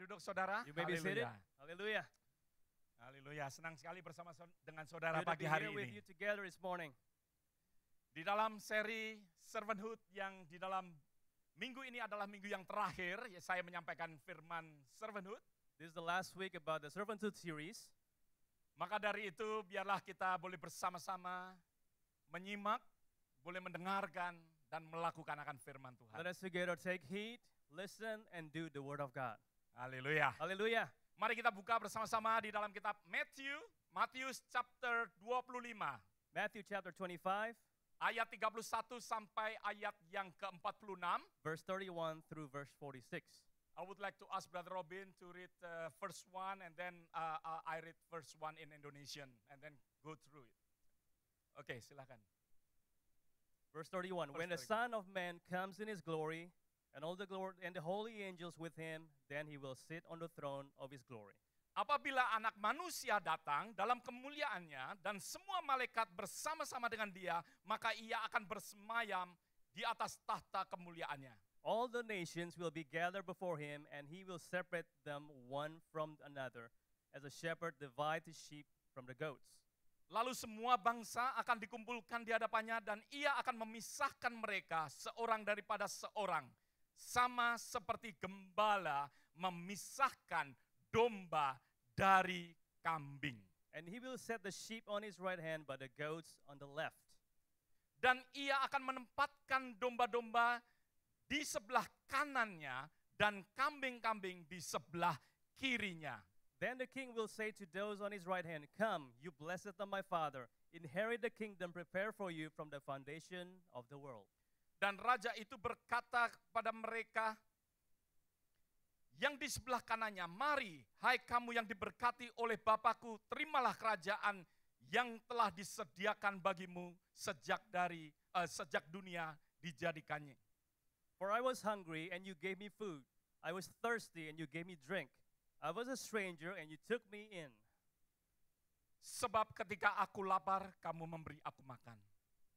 duduk saudara. You may be seated. Haleluya. Hallelujah. Haleluya. Senang sekali bersama dengan saudara Good to pagi be hari here with you ini. together this morning. Di dalam seri Servanthood yang di dalam minggu ini adalah minggu yang terakhir, saya menyampaikan firman servanthood. This is the last week about the Servanthood series. Maka dari itu biarlah kita boleh bersama-sama menyimak, boleh mendengarkan dan melakukan akan firman Tuhan. Let us together take heed, listen, and do the word of God. Haleluya. Hallelujah. Mari kita buka bersama-sama di dalam kitab Matius chapter 25. Matthew chapter 25, Ayat 31 sampai ayat yang ke-46. verse 31 through verse 46. I would like to ask Brother Robin to read verse 1 and then I read verse 1 in Indonesian and then go through it. Oke, silakan. Verse 31, Verse when the 31. Son of Man comes in his glory, and all the glory and the holy angels with him, then he will sit on the throne of his glory. Apabila anak manusia datang dalam kemuliaannya dan semua malaikat bersama-sama dengan dia, maka ia akan bersemayam di atas tahta kemuliaannya. All the nations will be gathered before him, and he will separate them one from another, as a shepherd divides his sheep from the goats. Lalu semua bangsa akan dikumpulkan di hadapannya dan ia akan memisahkan mereka seorang daripada seorang. Sama seperti gembala memisahkan domba dari kambing. And he will set the sheep on his right hand, but the goats on the left. Dan ia akan menempatkan domba-domba di sebelah kanannya dan kambing-kambing di sebelah kirinya. Then the king will say to those on his right hand, come, you blessed of my father, inherit the kingdom prepared for you from the foundation of the world. Dan raja itu berkata kepada mereka yang di sebelah kanannya, mari, hai kamu yang diberkati oleh Bapakku, terimalah kerajaan yang telah disediakan bagimu sejak dunia dijadikannya. For I was hungry, and you gave me food. I was thirsty, and you gave me drink. I was a stranger, and you took me in. Sebab ketika aku lapar, kamu memberi aku makan.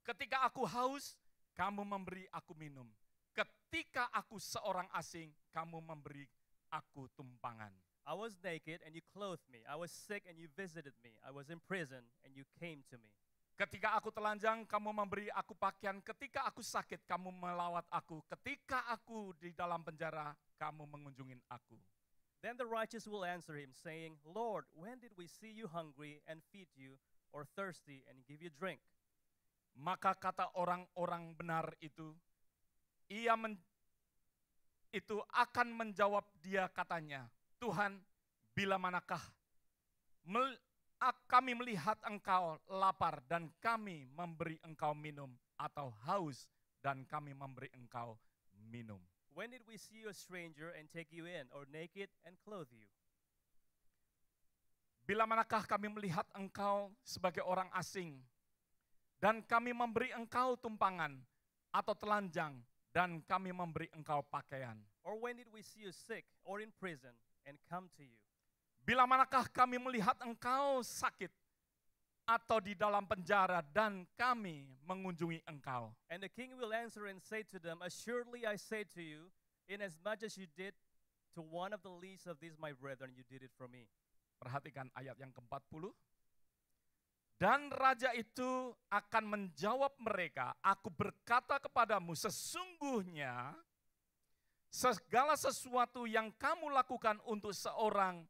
Ketika aku haus, kamu memberi aku minum. Ketika aku seorang asing, kamu memberi aku tumpangan. I was naked, and you clothed me. I was sick, and you visited me. I was in prison, and you came to me. Ketika aku telanjang, kamu memberi aku pakaian. Ketika aku sakit, kamu melawat aku. Ketika aku di dalam penjara, kamu mengunjungi aku. Then the righteous will answer him, saying, Lord, when did we see you hungry and feed you, or thirsty and give you drink? Maka kata orang-orang benar itu akan menjawab dia katanya, Tuhan, bila manakah kami melihat engkau lapar dan kami memberi engkau minum, atau haus dan kami memberi engkau minum. When did we see you a stranger and take you in, or naked and clothe you? Bila manakah kami melihat engkau sebagai orang asing dan kami memberi engkau tumpangan, atau telanjang dan kami memberi engkau pakaian. Or when did we see you sick or in prison and come to you? Bila manakah kami melihat engkau sakit atau di dalam penjara dan kami mengunjungi engkau. And the king will answer and say to them, assuredly I say to you, inasmuch as you did to one of the least of these my brethren, you did it for me. Perhatikan ayat yang ke-40. Dan raja itu akan menjawab mereka, aku berkata kepadamu, sesungguhnya segala sesuatu yang kamu lakukan untuk seorang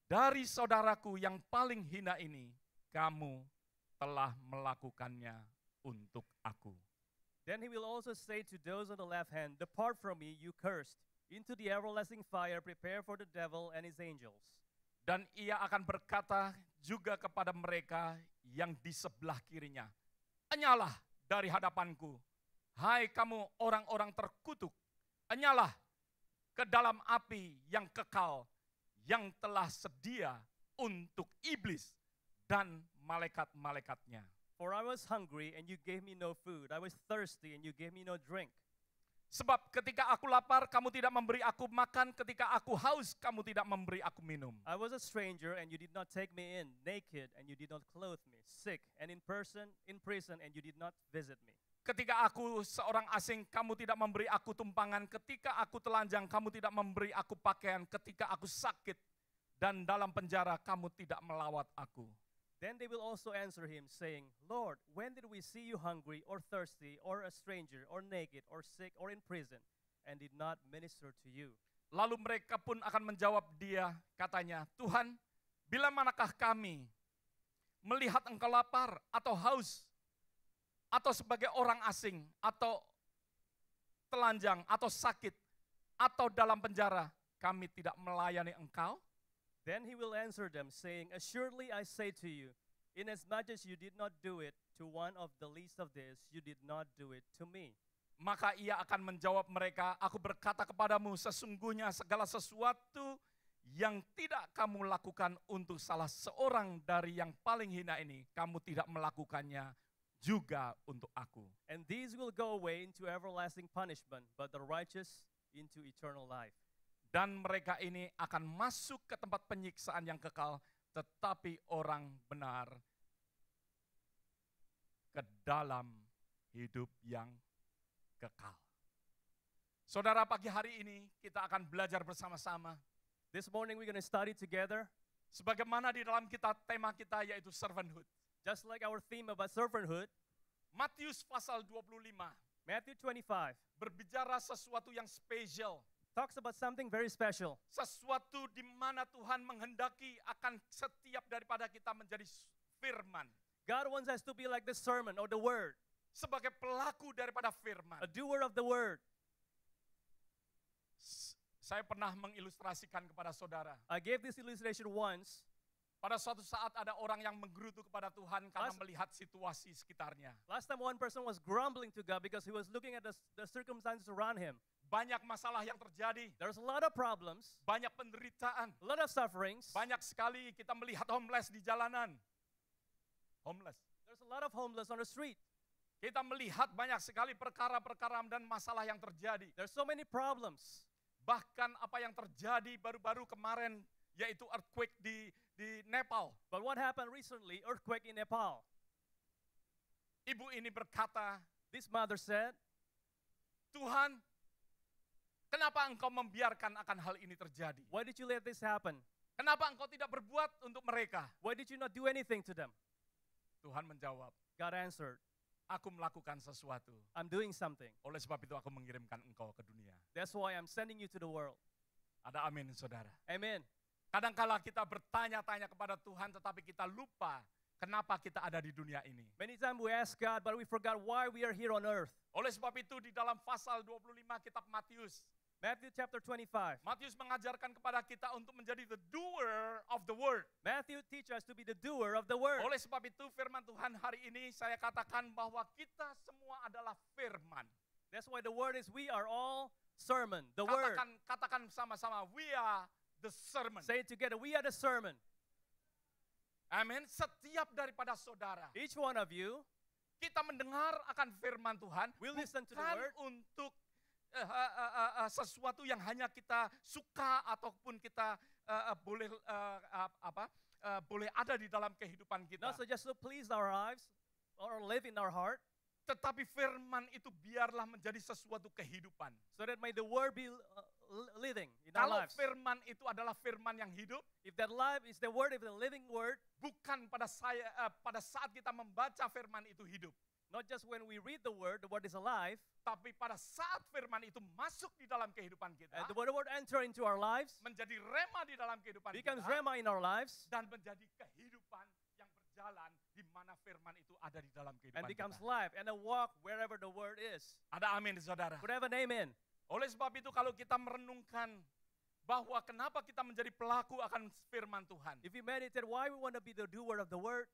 dari saudaraku yang paling hina ini, kamu telah melakukannya untuk aku. Then he will also say to those on the left hand, depart from me, you cursed, into the everlasting fire prepared for the devil and his angels. Dan ia akan berkata juga kepada mereka yang di sebelah kirinya, enyalah dari hadapanku, hai kamu orang-orang terkutuk, enyalah ke dalam api yang kekal, yang telah sedia untuk iblis dan malaikat-malaikatnya. For I was hungry, and you gave me no food. I was thirsty, and you gave me no drink. Sebab ketika aku lapar, kamu tidak memberi aku makan. Ketika aku haus, kamu tidak memberi aku minum. I was a stranger, and you did not take me in, naked, and you did not clothe me, sick, and in prison, and you did not visit me. Ketika aku seorang asing, kamu tidak memberi aku tumpangan. Ketika aku telanjang, kamu tidak memberi aku pakaian. Ketika aku sakit dan dalam penjara, kamu tidak melawat aku. Then they will also answer him, saying, Lord, when did we see you hungry or thirsty or a stranger or naked or sick or in prison and did not minister to you? Lalu mereka pun akan menjawab dia, katanya, Tuhan, bila manakah kami melihat engkau lapar atau haus, atau sebagai orang asing, atau telanjang, atau sakit, atau dalam penjara, kami tidak melayani engkau? Then he will answer them, saying, Assuredly I say to you, inasmuch as you did not do it to one of the least of this, you did not do it to me. Maka ia akan menjawab mereka, aku berkata kepadamu, sesungguhnya segala sesuatu yang tidak kamu lakukan untuk salah seorang dari yang paling hina ini, kamu tidak melakukannya juga untuk aku. And these will go away into everlasting punishment, but the righteous into eternal life. Dan mereka ini akan masuk ke tempat penyiksaan yang kekal, tetapi orang benar ke dalam hidup yang kekal. Saudara, pagi hari ini kita akan belajar bersama-sama. This morning we're going to study together, Sebagaimana di dalam tema kita yaitu servanthood. just like our theme about servanthood. Matius pasal 25 Matthew 25 berbicara sesuatu yang spesial. talks about something very special. Sesuatu di mana Tuhan menghendaki akan setiap daripada kita menjadi firman. God wants us to be like the sermon or the word, Sebagai pelaku daripada firman. a doer of the word. Saya pernah mengilustrasikan kepada saudara. I gave this illustration once. Pada suatu saat ada orang yang menggerutu kepada Tuhan karena Last- melihat situasi sekitarnya. Last time one person was grumbling to God because he was looking at the circumstances around him. Banyak masalah yang terjadi, There's a lot of problems, banyak penderitaan, a lot of sufferings. banyak sekali kita melihat homeless di jalanan. Homeless. There's a lot of homeless on the street. Kita melihat banyak sekali perkara-perkara dan masalah yang terjadi. There's so many problems. Bahkan apa yang terjadi baru-baru kemarin yaitu earthquake di Nepal. But what happened recently? Earthquake in Nepal. Ibu ini berkata, This mother said, Tuhan, kenapa engkau membiarkan akan hal ini terjadi? why did you let this happen? Kenapa engkau tidak berbuat untuk mereka? Why did you not do anything to them? Tuhan menjawab, God answered, aku melakukan sesuatu. I'm doing something. Oleh sebab itu aku mengirimkan engkau ke dunia. That's why I'm sending you to the world. Ada amin, saudara. Amen. Kadangkala kita bertanya-tanya kepada Tuhan tetapi kita lupa kenapa kita ada di dunia ini. Many times we ask God, but we forgot why we are here on earth. Oleh sebab itu di dalam pasal 25 kitab Matius, Matthew chapter 25. Matius mengajarkan kepada kita untuk menjadi the doer of the word. Matthew teaches us to be the doer of the word. Oleh sebab itu firman Tuhan hari ini saya katakan bahwa kita semua adalah firman. That's why the word is we are all sermon, the word. Katakan sama-sama, we are the sermon. Say it together, we are the sermon. Amin. Setiap daripada saudara, Each one of you, kita mendengar akan firman Tuhan we listen to the bukan word, untuk sesuatu yang hanya kita suka ataupun kita boleh ada di dalam kehidupan kita. not so just to please our lives or live in our heart, Tetapi firman itu biarlah menjadi sesuatu kehidupan. so that may the word be living in our Kalau lives. firman itu adalah firman yang hidup, If that life is the word, if the living word, bukan pada saat kita membaca firman itu hidup, not just when we read the word is alive, tapi pada saat firman itu masuk di dalam kehidupan kita, and the word enter into our lives, menjadi rema di dalam kehidupan becomes kita, rema in our lives, dan menjadi kehidupan yang berjalan di mana firman itu ada di dalam kehidupan and becomes kita. life, and a walk wherever the word is. Ada amin, saudara. Could I have an amen? Oleh sebab itu kalau kita merenungkan bahwa kenapa kita menjadi pelaku akan firman Tuhan, If we meditate why we want to be the doer of the word,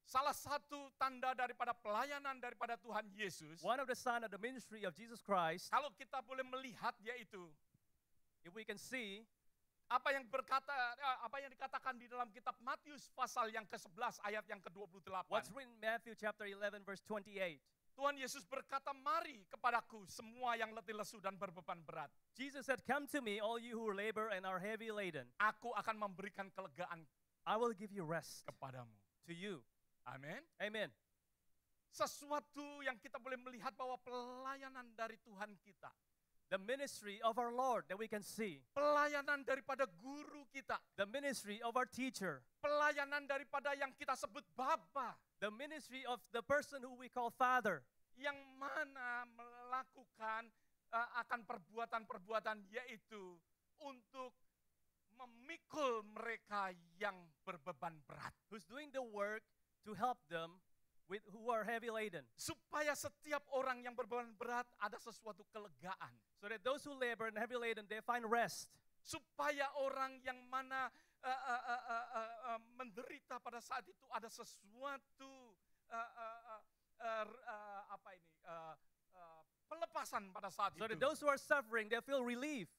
salah satu tanda daripada pelayanan daripada Tuhan Yesus, one of the sign of the ministry of Jesus Christ, kalau kita boleh melihat yaitu if we can see apa yang dikatakan di dalam kitab Matius pasal yang ke-11 ayat yang ke-28. what's written in Matthew chapter 11 verse 28. Tuhan Yesus berkata, "Mari kepadaku semua yang letih lesu dan berbeban berat. Jesus said, "Come to me, all you who labor and are heavy laden. Aku akan memberikan kelegaan I will give you rest kepadamu." to you." Amin. Amen. Sesuatu yang kita boleh melihat bahwa pelayanan dari Tuhan kita, The ministry of our Lord that we can see. pelayanan daripada guru kita, The ministry of our teacher. pelayanan daripada yang kita sebut Bapa, The ministry of the person who we call Father. yang mana melakukan akan perbuatan-perbuatan yaitu untuk memikul mereka yang berbeban berat. Who's doing the work to help them who are heavy laden. Supaya setiap orang yang berbeban berat ada sesuatu kelegaan. So that those who labor and heavy laden, they find rest. Supaya orang yang mana menderita pada saat itu ada sesuatu pelepasan pada saat So that itu. those who are suffering, they feel relief.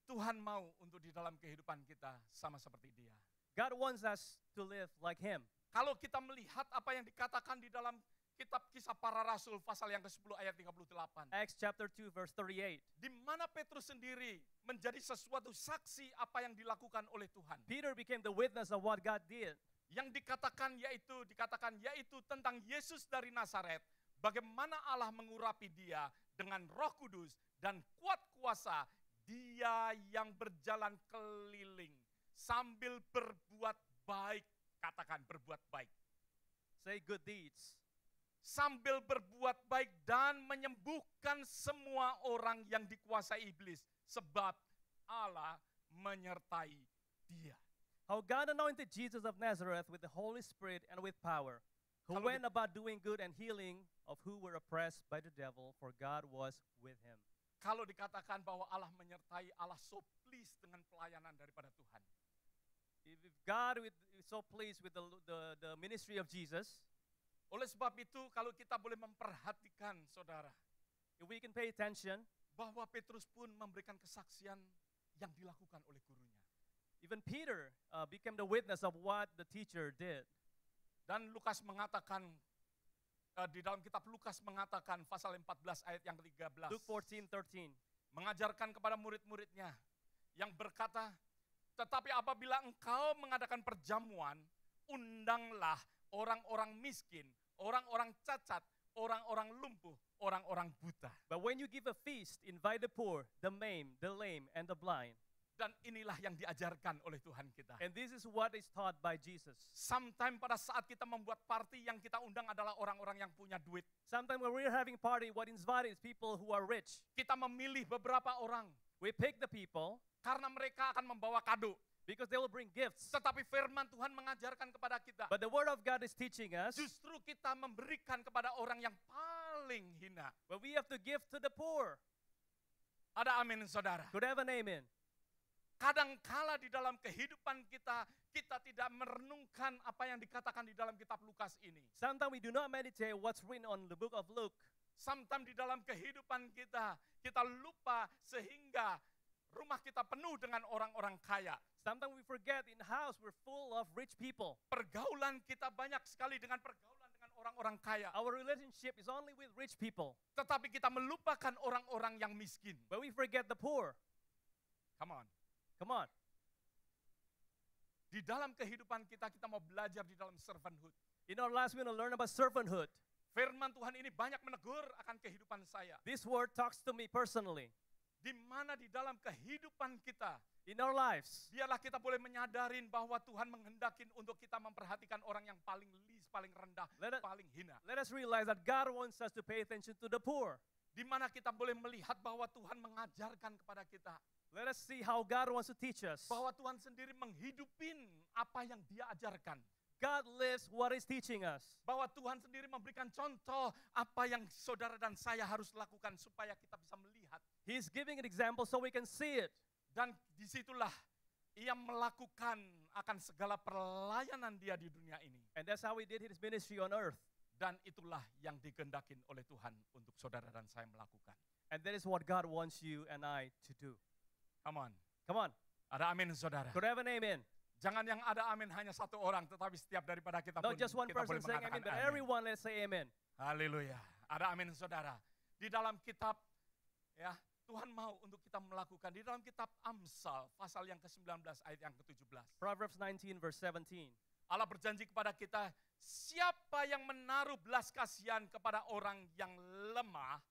Tuhan mau untuk di dalam kehidupan kita sama seperti Dia. God wants us to live like Him. Kalau kita melihat apa yang dikatakan di dalam kitab Kisah Para Rasul pasal yang ke-10 ayat 38. Acts chapter 2 verse 38. Di mana Petrus sendiri menjadi sesuatu saksi apa yang dilakukan oleh Tuhan. Peter became the witness of what God did. Yang dikatakan yaitu tentang Yesus dari Nazaret. Bagaimana Allah mengurapi dia dengan Roh Kudus dan kuat kuasa. Dia yang berjalan keliling sambil berbuat baik. Katakan berbuat baik. Say good deeds. Sambil berbuat baik dan menyembuhkan semua orang yang dikuasai iblis. Sebab Allah menyertai dia. How God anointed Jesus of Nazareth with the Holy Spirit and with power, who Kalau went about doing good and healing of who were oppressed by the devil, for God was with him. Kalau dikatakan bahwa Allah menyertai, Allah so pleased dengan pelayanan daripada Tuhan. If God is so pleased with the ministry of Jesus, Oleh sebab itu kalau kita boleh memperhatikan saudara, if we can pay attention, bahwa Petrus pun memberikan kesaksian yang dilakukan oleh gurunya. even Peter became the witness of what the teacher did. Dan Lukas mengatakan, di dalam kitab Lukas mengatakan pasal 14 ayat yang ke-13. Luke 14:13. Mengajarkan kepada murid-muridnya yang berkata, tetapi apabila engkau mengadakan perjamuan, undanglah orang-orang miskin, orang-orang cacat, orang-orang lumpuh, orang-orang buta. But when you give a feast, invite the poor, the maimed, the lame, and the blind. Dan inilah yang diajarkan oleh Tuhan kita. And this is what is taught by Jesus. Sometimes pada saat kita membuat party, yang kita undang adalah orang-orang yang punya duit. Sometimes when we're having party, what is invited is people who are rich. Kita memilih beberapa orang We pick the people karena mereka akan membawa kado. because they will bring gifts. Tetapi firman Tuhan mengajarkan kepada kita, But the word of God is teaching us justru kita memberikan kepada orang yang paling hina. but we have to give to the poor. Ada amin saudara. Could I have an amen? Kadangkala di dalam kehidupan kita, kita tidak merenungkan apa yang dikatakan di dalam kitab Lukas ini. Sometimes we do not meditate what's written on the book of Luke. Sometimes di dalam kehidupan kita, kita lupa sehingga rumah kita penuh dengan orang-orang kaya. Sometimes we forget in house we're full of rich people. Pergaulan kita banyak sekali dengan pergaulan dengan orang-orang kaya. Our relationship is only with rich people. Tetapi kita melupakan orang-orang yang miskin. But we forget the poor. Come on. Come on. Di dalam kehidupan kita, kita mau belajar di dalam servanthood. In our lives, we're going to learn about servanthood. Firman Tuhan ini banyak menegur akan kehidupan saya. This word talks to me personally. Di mana di dalam kehidupan kita, In our lives, biarlah kita boleh menyadarin bahwa Tuhan menghendakin untuk kita memperhatikan orang yang paling least, paling rendah, Let it- paling hina. let us realize that God wants us to pay attention to the poor. Di mana kita boleh melihat bahwa Tuhan mengajarkan kepada kita. Let us see how God wants to teach us. Bahwa Tuhan sendiri menghidupin apa yang Dia ajarkan. God lives what He's teaching us. Bahwa Tuhan sendiri memberikan contoh apa yang saudara dan saya harus lakukan supaya kita bisa melihat. He's giving an example so we can see it. Dan disitulah Ia melakukan akan segala pelayanan Dia di dunia ini. And that's how He did His ministry on earth. Dan itulah yang digendakin oleh Tuhan untuk saudara dan saya melakukan. And that is what God wants you and I to do. Come on. Come on. Ada amin saudara. Could I have an amen? Jangan yang ada amin hanya satu orang, tetapi setiap daripada kita Not pun just one kita person boleh saying mengatakan amen, but amin. everyone let's say amen. Haleluya. Ada amin saudara. Di dalam kitab ya Tuhan mau untuk kita melakukan di dalam kitab Amsal pasal yang ke-19 ayat yang ke-17. Proverbs 19 verse 17. Allah berjanji kepada kita, siapa yang menaruh belas kasihan kepada orang yang lemah,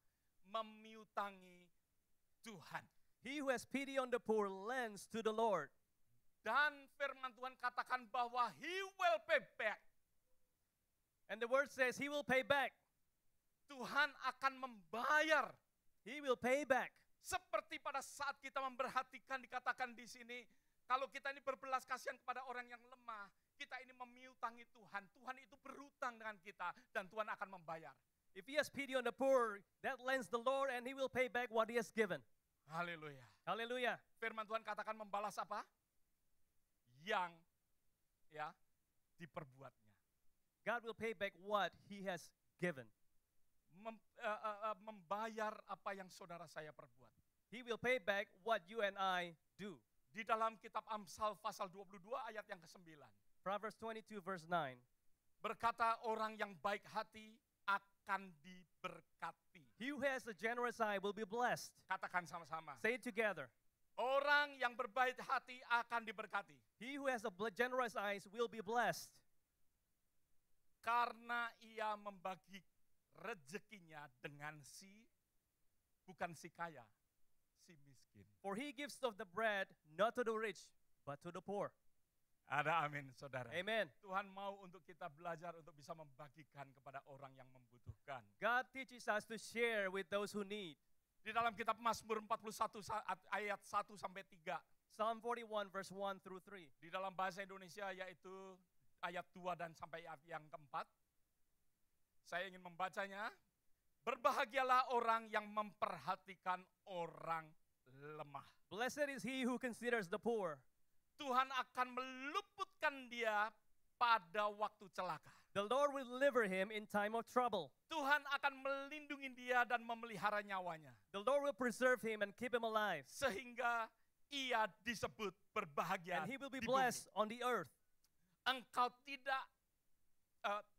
memiutangi Tuhan. He who has pity on the poor lends to the Lord. Dan firman Tuhan katakan bahwa He will pay back. And the word says he will pay back. Tuhan akan membayar. He will pay back. Seperti pada saat kita memperhatikan, dikatakan di sini, kalau kita ini berbelas kasihan kepada orang yang lemah, kita ini memiutangi Tuhan. Tuhan itu berhutang dengan kita dan Tuhan akan membayar. If he has pity on the poor, that lends the Lord and he will pay back what he has given. Haleluya. Hallelujah. Firman Tuhan katakan membalas apa? Yang diperbuatnya. God will pay back what he has given. Membayar apa yang saudara saya perbuat. He will pay back what you and I do. Di dalam kitab Amsal pasal 22 ayat yang ke-9. Proverbs 22 verse 9. Berkata orang yang baik hati akan diberkati. He who has a generous eye will be blessed. Katakan sama-sama. Say it together. Orang yang berbaik hati akan diberkati. He who has a generous eyes will be blessed. Karena ia membagi rezekinya dengan bukan si kaya, si miskin. For he gives of the bread not to the rich, but to the poor. Ada amin, saudara. Amen. Tuhan mau untuk kita belajar untuk bisa membagikan kepada orang yang membutuhkan. God teaches us to share with those who need. Di dalam kitab Mazmur 41 ayat 1 sampai 3. Psalm 41 verse 1 through 3. Di dalam bahasa Indonesia yaitu ayat 2 dan sampai ayat yang keempat. Saya ingin membacanya. Berbahagialah orang yang memperhatikan orang lemah. Blessed is he who considers the poor. Tuhan akan meluputkan dia pada waktu celaka. The Lord will deliver him in time of trouble. Tuhan akan melindungi dia dan memelihara nyawanya. The Lord will preserve him and keep him alive. Sehingga ia disebut berbahagia And he will be di bumi. blessed on the earth. Engkau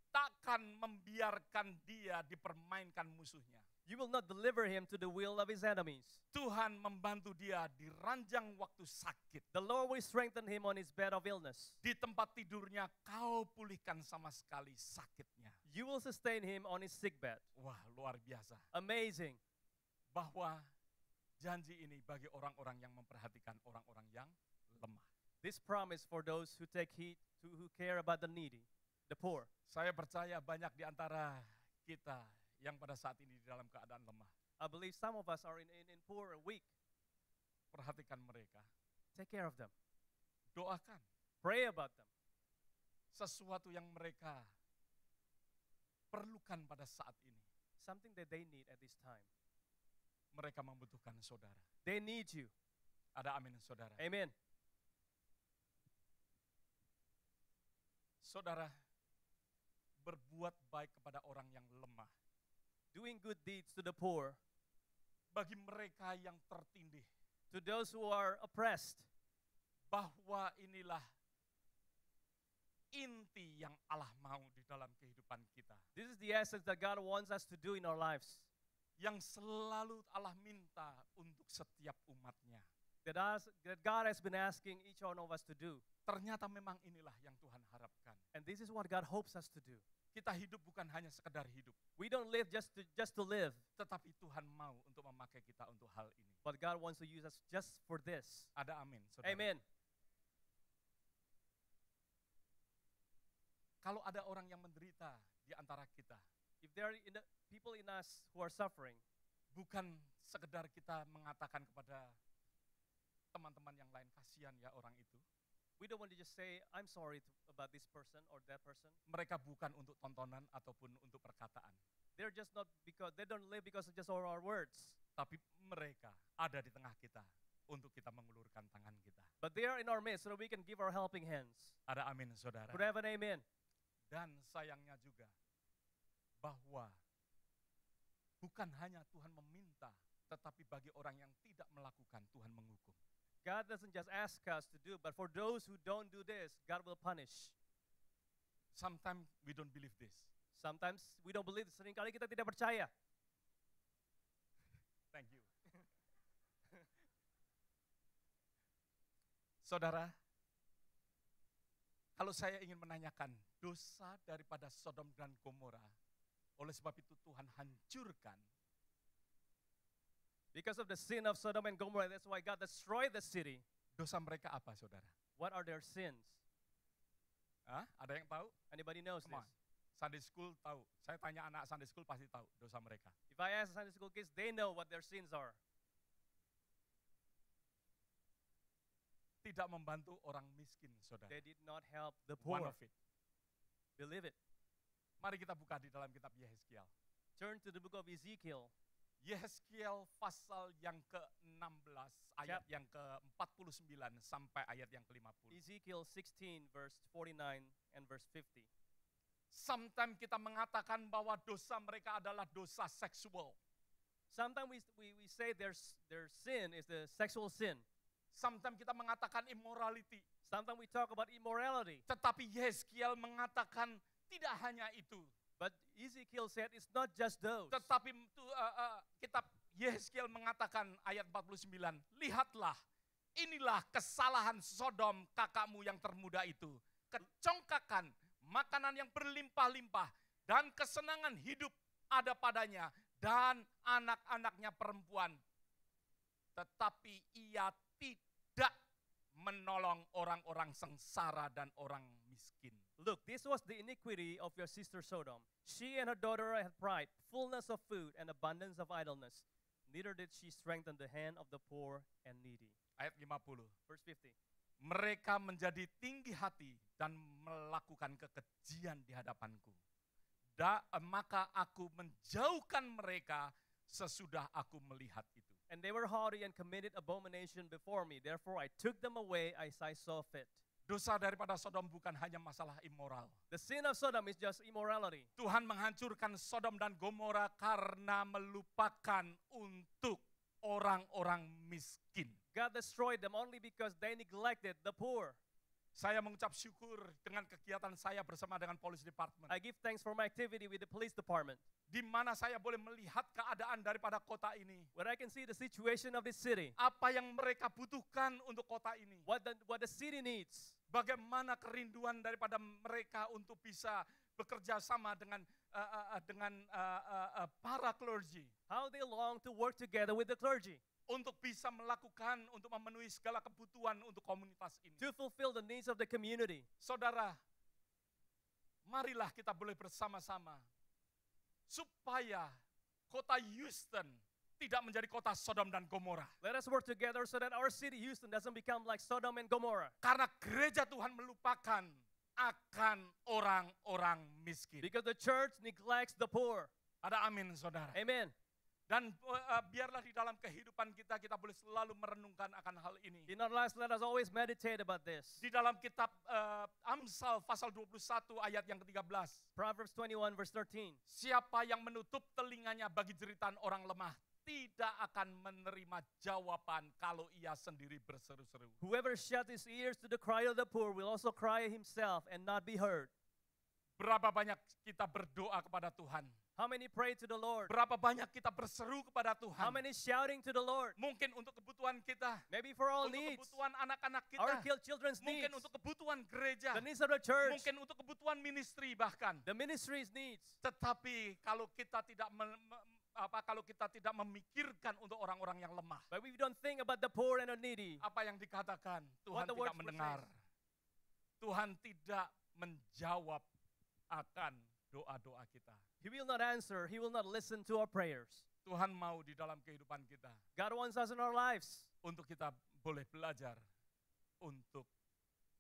takkan membiarkan dia dipermainkan musuhnya. You will not deliver him to the will of his enemies. Tuhan membantu dia di ranjang waktu sakit. The Lord will strengthen him on his bed of illness. Di tempat tidurnya kau pulihkan sama sekali sakitnya. You will sustain him on his sickbed. Wah, luar biasa. Amazing. Bahwa janji ini bagi orang-orang yang memperhatikan orang-orang yang lemah. This promise for those who take heed, who care about the needy, the poor. Saya percaya banyak di antara kita yang pada saat ini di dalam keadaan lemah. I believe some of us are in poor and weak. Perhatikan mereka. Take care of them. Doakan Pray about them. sesuatu yang mereka perlukan pada saat ini. Something that they need at this time. Mereka membutuhkan saudara. They need you. Ada amin, saudara. Amen. Saudara, berbuat baik kepada orang yang lemah. Doing good deeds to the poor, Bagi mereka yang tertindih. to those who are oppressed. Bahwa inilah inti yang Allah mau di dalam kehidupan kita. This is the essence that God wants us to do in our lives. Yang selalu Allah minta untuk setiap umatnya. That God has been asking each one of us to do. Ternyata memang inilah yang Tuhan harapkan. And this is what God hopes us to do. Kita hidup bukan hanya sekedar hidup. We don't live just to live, Tetapi Tuhan mau untuk memakai kita untuk hal ini. but God wants to use us just for this. Ada amin, saudara. Amen. Kalau ada orang yang menderita di antara kita, If there are people in us who are suffering, bukan sekedar kita mengatakan kepada teman-teman yang lain, kasihan ya orang itu. we don't want to just say, I'm sorry about this person or that person. Mereka bukan untuk tontonan ataupun untuk perkataan. They're just not because they don't live because of just our words. Tapi mereka ada di tengah kita untuk kita mengulurkan tangan kita. But they are in our midst so that we can give our helping hands. Ada amin, saudara. Could I have an amen? Dan sayangnya juga bahwa bukan hanya Tuhan meminta, tetapi bagi orang yang tidak melakukan, Tuhan menghukum. God doesn't just ask us to do, but for those who don't do this, God will punish. Sometimes we don't believe this. Sometimes we don't believe, seringkali kita tidak percaya. Thank you. Saudara, Kalau saya ingin menanyakan dosa daripada Sodom dan Gomora, oleh sebab itu Tuhan hancurkan. Because of the sin of Sodom and Gomorrah, that's why God destroyed the city. Dosa mereka apa, saudara? What are their sins? Hah? Ada yang tahu? Anybody knows Come on. this? Sunday school tahu. Saya tanya anak Sunday school pasti tahu dosa mereka. If I ask Sunday school kids, they know what their sins are. Tidak membantu orang miskin, saudara. They did not help the One poor. of it. Believe it. Mari kita buka di dalam kitab Yehezkiel. Turn to the book of Ezekiel, Yehezkiel pasal yang ke-16, ayat yang ke-49 sampai ayat yang ke-50. Ezekiel 16, verse 49 and verse 50. Sometimes kita mengatakan bahwa dosa mereka adalah dosa seksual. Sometimes we say their sin is the sexual sin. Sometimes kita mengatakan immorality. Sometimes we talk about immorality. Tetapi Yehezkiel mengatakan tidak hanya itu. But Ezekiel said it's not just those. Tetapi kitab Yehezkiel mengatakan ayat 49, lihatlah, inilah kesalahan Sodom kakakmu yang termuda itu. Kecongkakan, makanan yang berlimpah-limpah, dan kesenangan hidup ada padanya, dan anak-anaknya perempuan. Tetapi ia tidak menolong orang-orang sengsara dan orang miskin. Look, this was the iniquity of your sister Sodom. She and her daughter had pride, fullness of food, and abundance of idleness. Neither did she strengthen the hand of the poor and needy. Ayat 50. Verse 50. Mereka menjadi tinggi hati dan melakukan kekejian di hadapanku. Maka aku menjauhkan mereka sesudah aku melihat itu. And they were haughty and committed abomination before me. Therefore I took them away as I saw fit. Dosa daripada Sodom bukan hanya masalah immoral. The sin of Sodom is just immorality. Tuhan menghancurkan Sodom dan Gomora karena melupakan untuk orang-orang miskin. God destroyed them only because they neglected the poor. Saya mengucap syukur dengan kegiatan saya bersama dengan Police Department. I give thanks for my activity with the police department, Di mana saya boleh melihat keadaan daripada kota ini. where I can see the situation of this city, Apa yang mereka butuhkan untuk kota ini. what the city needs, Bagaimana kerinduan daripada mereka untuk bisa bekerja sama dengan para clergy. how they long to work together with the clergy Untuk bisa melakukan, untuk memenuhi segala kebutuhan untuk komunitas ini. to fulfill the needs of the community. Saudara, marilah kita boleh bersama-sama supaya kota Houston tidak menjadi kota Sodom dan Gomora. Let us work together so that our city, Houston, doesn't become like Sodom and Gomorrah. Karena gereja Tuhan melupakan akan orang-orang miskin. Because the church neglects the poor. Ada amin, saudara. Amen. Dan biarlah di dalam kehidupan kita boleh selalu merenungkan akan hal ini. In our lives, let us always meditate about this. Di dalam kitab Amsal pasal 21 ayat yang ke-13. Proverbs 21, verse 13. Siapa yang menutup telinganya bagi jeritan orang lemah tidak akan menerima jawaban kalau ia sendiri berseru-seru. Whoever shuts his ears to the cry of the poor will also cry himself and not be heard. Berapa banyak kita berdoa kepada Tuhan? How many pray to the Lord? Berapa banyak kita berseru kepada How Tuhan? many shouting to the Lord? Mungkin untuk kebutuhan kita, Maybe for all untuk needs. kebutuhan anak-anak Our kita, children's needs. mungkin untuk kebutuhan gereja, The needs of the church. mungkin untuk kebutuhan ministry bahkan. The ministry's needs. Tetapi kalau kita tidak memikirkan untuk orang-orang yang lemah, But we don't think about the poor and the needy. apa yang dikatakan? Tuhan What the tidak words mendengar. Tuhan tidak menjawab akan doa-doa kita. He will not answer. He will not listen to our prayers. Tuhan mau di dalam kehidupan kita God wants us in our lives untuk kita boleh belajar untuk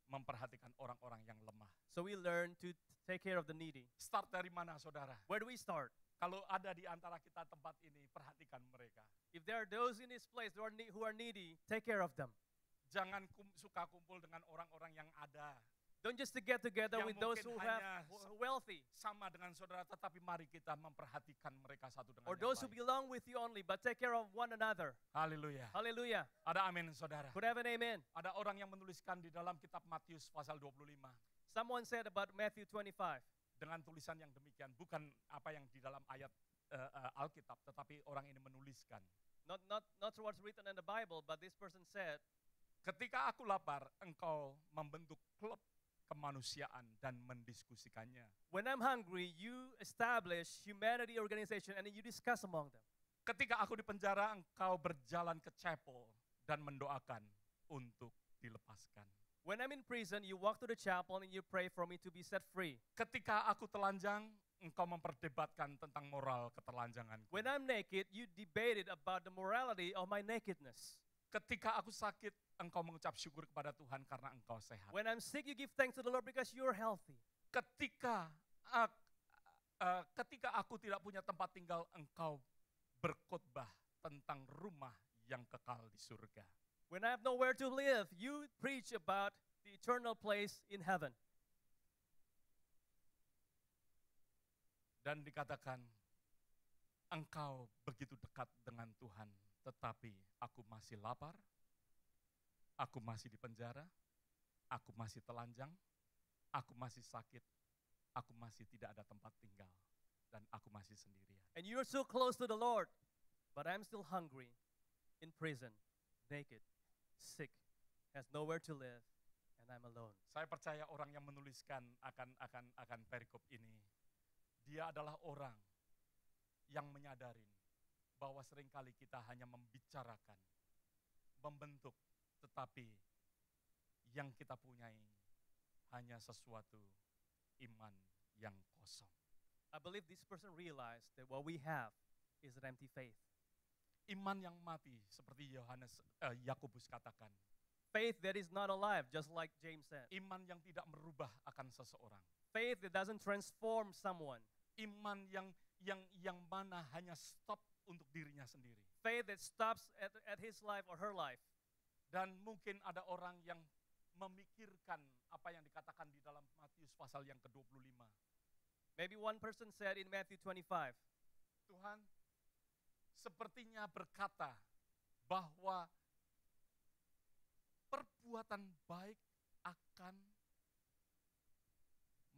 memperhatikan orang-orang yang lemah. so we learn to take care of the needy. Start dari mana, saudara? Where do we start? Kalau ada di antara kita tempat ini, perhatikan mereka. If there are those in this place who are needy, take care of them. Jangan suka kumpul dengan orang-orang yang ada. Don't just to get together Yang with those mungkin who have hanya who are wealthy, Sama dengan saudara, tetapi mari kita memperhatikan mereka satu dengan or yang those who lain. belong with you only, but take care of one another. Haleluya. Hallelujah. Ada amin, saudara. Could I have an amen? Ada orang yang menuliskan di dalam kitab Matius pasal 25 Someone said about Matthew 25. dengan tulisan yang demikian, bukan apa yang di dalam ayat Alkitab, tetapi orang ini menuliskan. Not what's written in the Bible, but this person said, Ketika aku lapar, engkau membentuk klub kemanusiaan dan mendiskusikannya. When I'm hungry, you establish humanity organization and then you discuss among them. Ketika aku di penjara, engkau berjalan ke chapel dan mendoakan untuk dilepaskan. When I'm in prison, you walk to the chapel and you pray for me to be set free. Ketika aku telanjang, engkau memperdebatkan tentang moral ketelanjanganku. When I'm naked, you debated about the morality of my nakedness. Ketika aku sakit, engkau mengucap syukur kepada Tuhan karena engkau sehat. When I'm sick, you give thanks to the Lord because you're healthy. Ketika aku tidak punya tempat tinggal, engkau berkhotbah tentang rumah yang kekal di surga. When I have nowhere to live, you preach about the eternal place in heaven. Dan dikatakan, engkau begitu dekat dengan Tuhan, tetapi aku masih lapar, aku masih di penjara, aku masih telanjang, aku masih sakit, aku masih tidak ada tempat tinggal, dan aku masih sendirian. And you're so close to the Lord, but I'm still hungry, in prison, naked, sick, has nowhere to live, and I'm alone. Saya percaya orang yang menuliskan akan perikop ini, dia adalah orang yang menyadari bahwa seringkali kita hanya membicarakan, membentuk, tetapi yang kita punyai hanya sesuatu iman yang kosong. I believe this person realized that what we have is an empty faith. Iman yang mati, seperti Yakobus katakan. Faith that is not alive, just like James said. Iman yang tidak merubah akan seseorang. Faith that doesn't transform someone. Iman yang mana hanya stop untuk dirinya sendiri. Faith that stops at his life or her life. Dan mungkin ada orang yang memikirkan apa yang dikatakan di dalam Matius pasal yang ke-25. Maybe one person said in Matthew 25, Tuhan sepertinya berkata bahwa perbuatan baik akan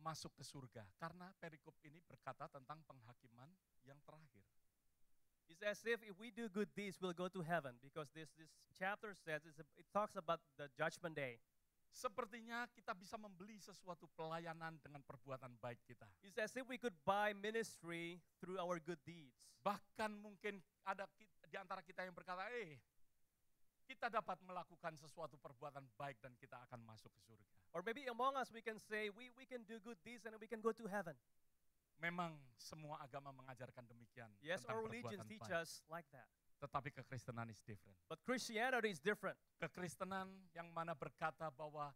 masuk ke surga. Karena perikop ini berkata tentang penghakiman yang terakhir. it's as if we do good deeds, we'll go to heaven. Because this chapter says, it talks about the judgment day. Sepertinya kita bisa membeli sesuatu pelayanan dengan perbuatan baik kita. It's as if we could buy ministry through our good deeds. Bahkan mungkin ada di antara kita yang berkata, kita dapat melakukan sesuatu perbuatan baik dan kita akan masuk ke surga. Or maybe among us we can say, we can do good deeds and we can go to heaven. Memang semua agama mengajarkan demikian. Yes, tentang our religions perbuatan teach baik. us like that. Tetapi kekristenan is different. But Christianity is different. Kekristenan yang mana berkata bahwa